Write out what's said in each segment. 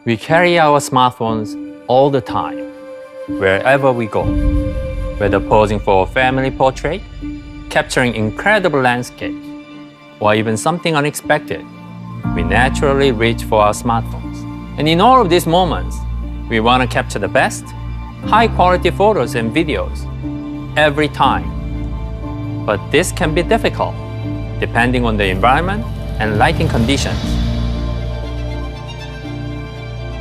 We carry our smartphones all the time, wherever we go. Whether posing for a family portrait, capturing incredible landscapes, or even something unexpected, we naturally reach for our smartphones. And in all of these moments, we want to capture the best, high-quality photos and videos every time. But this can be difficult, depending on the environment and lighting conditions.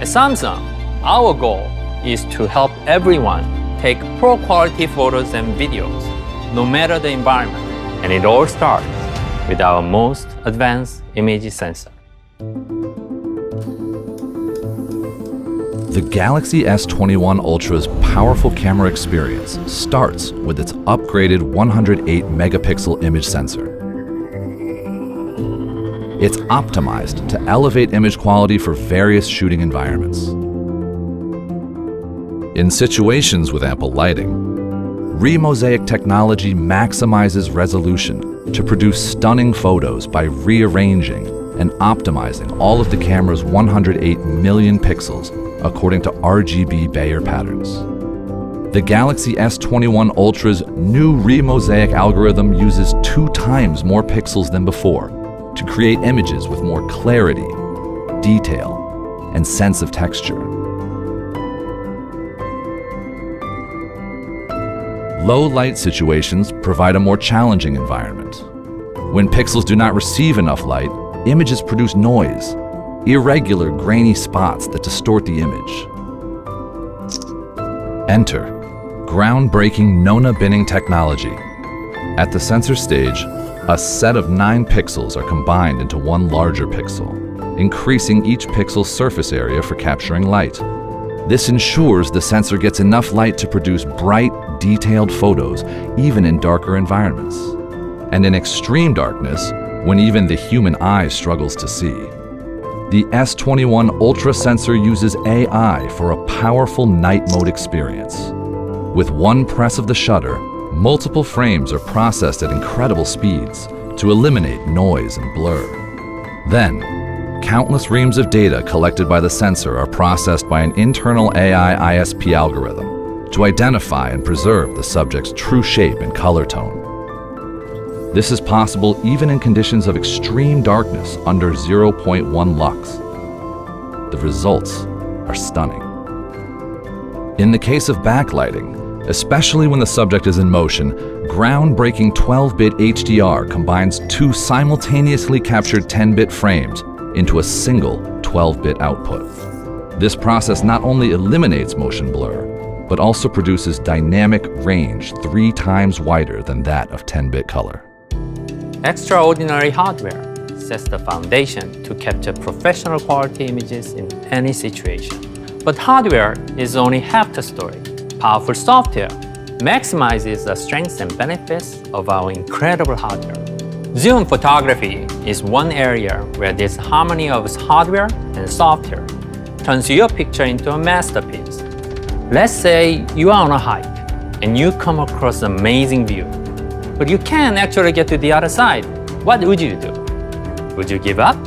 At Samsung, our goal is to help everyone take pro-quality photos and videos, no matter the environment. And it all starts with our most advanced image sensor. The Galaxy S21 Ultra's powerful camera experience starts with its upgraded 108 megapixel image sensor. It's optimized to elevate image quality for various shooting environments. In situations with ample lighting, remosaic technology maximizes resolution to produce stunning photos by rearranging and optimizing all of the camera's 108 million pixels according to RGB Bayer patterns. The Galaxy S21 Ultra's new remosaic algorithm uses 2 times more pixels than before to create images with more clarity, detail, and sense of texture. Low light situations provide a more challenging environment. When pixels do not receive enough light, images produce noise, irregular, grainy spots that distort the image. Enter groundbreaking Nona binning technology. At the sensor stage, a set of 9 pixels are combined into one larger pixel, increasing each pixel's surface area for capturing light. This ensures the sensor gets enough light to produce bright, detailed photos, even in darker environments. And in extreme darkness, when even the human eye struggles to see. The S21 Ultra sensor uses AI for a powerful night mode experience. With one press of the shutter, multiple frames are processed at incredible speeds to eliminate noise and blur. Then, countless reams of data collected by the sensor are processed by an internal AI ISP algorithm to identify and preserve the subject's true shape and color tone. This is possible even in conditions of extreme darkness under 0.1 lux. The results are stunning. In the case of backlighting, especially when the subject is in motion, groundbreaking 12-bit HDR combines 2 simultaneously captured 10-bit frames into a single 12-bit output. This process not only eliminates motion blur, but also produces dynamic range 3 times wider than that of 10-bit color. Extraordinary hardware sets the foundation to capture professional quality images in any situation. But hardware is only half the story. Powerful software maximizes the strengths and benefits of our incredible hardware. Zoom photography is one area where this harmony of hardware and software turns your picture into a masterpiece. Let's say you are on a hike and you come across an amazing view, but you can't actually get to the other side. What would you do? Would you give up?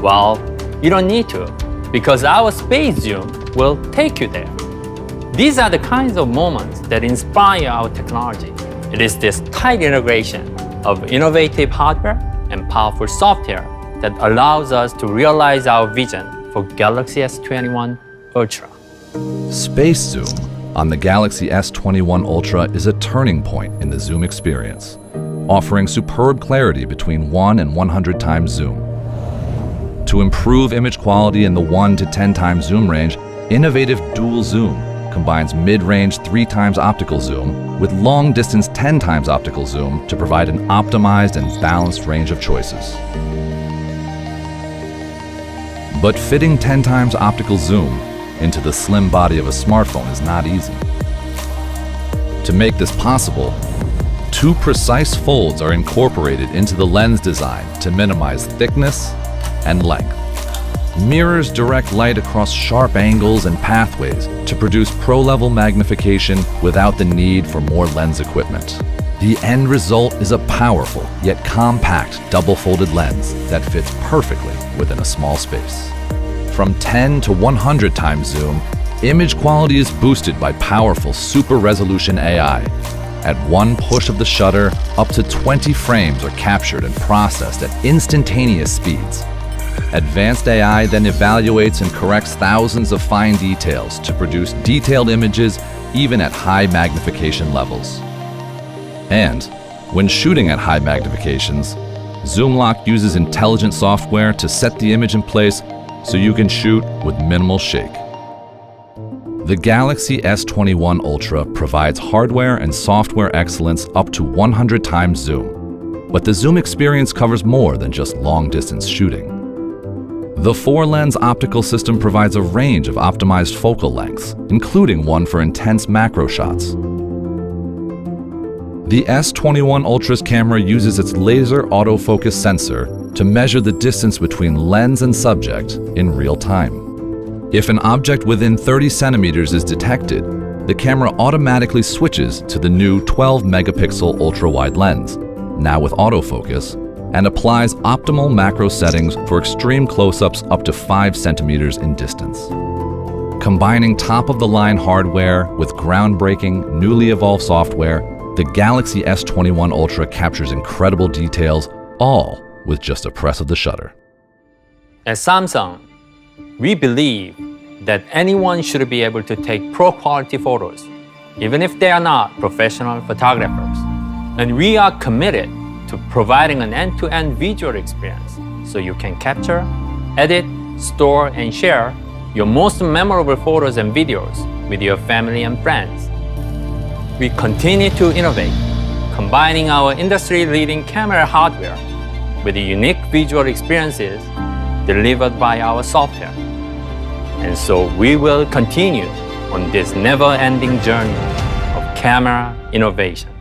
Well, you don't need to, because our Space Zoom will take you there. These are the kinds of moments that inspire our technology. It is this tight integration of innovative hardware and powerful software that allows us to realize our vision for Galaxy S21 Ultra. Space Zoom on the Galaxy S21 Ultra is a turning point in the zoom experience, offering superb clarity between 1 and 100 times zoom. To improve image quality in the 1 to 10 times zoom range, innovative dual zoom combines mid-range 3 times optical zoom with long-distance 10 times optical zoom to provide an optimized and balanced range of choices. But fitting 10 times optical zoom into the slim body of a smartphone is not easy. To make this possible, 2 precise folds are incorporated into the lens design to minimize thickness and length. Mirrors direct light across sharp angles and pathways to produce pro-level magnification without the need for more lens equipment. The end result is a powerful yet compact double-folded lens that fits perfectly within a small space. From 10 to 100 times zoom, image quality is boosted by powerful super-resolution AI. At one push of the shutter, up to 20 frames are captured and processed at instantaneous speeds. Advanced AI then evaluates and corrects thousands of fine details to produce detailed images even at high magnification levels. And when shooting at high magnifications, Zoom Lock uses intelligent software to set the image in place so you can shoot with minimal shake. The Galaxy S21 Ultra provides hardware and software excellence up to 100 times zoom. But the zoom experience covers more than just long-distance shooting. The 4-lens optical system provides a range of optimized focal lengths, including one for intense macro shots. The S21 Ultra's camera uses its laser autofocus sensor to measure the distance between lens and subject in real time. If an object within 30 centimeters is detected, the camera automatically switches to the new 12-megapixel ultra-wide lens, now with autofocus, and applies optimal macro settings for extreme close-ups up to 5 centimeters in distance. Combining top-of-the-line hardware with groundbreaking, newly evolved software, the Galaxy S21 Ultra captures incredible details, all with just a press of the shutter. At Samsung, we believe that anyone should be able to take pro-quality photos, even if they are not professional photographers. And we are committed to providing an end-to-end visual experience so you can capture, edit, store, and share your most memorable photos and videos with your family and friends. We continue to innovate, combining our industry-leading camera hardware with the unique visual experiences delivered by our software. And so we will continue on this never-ending journey of camera innovation.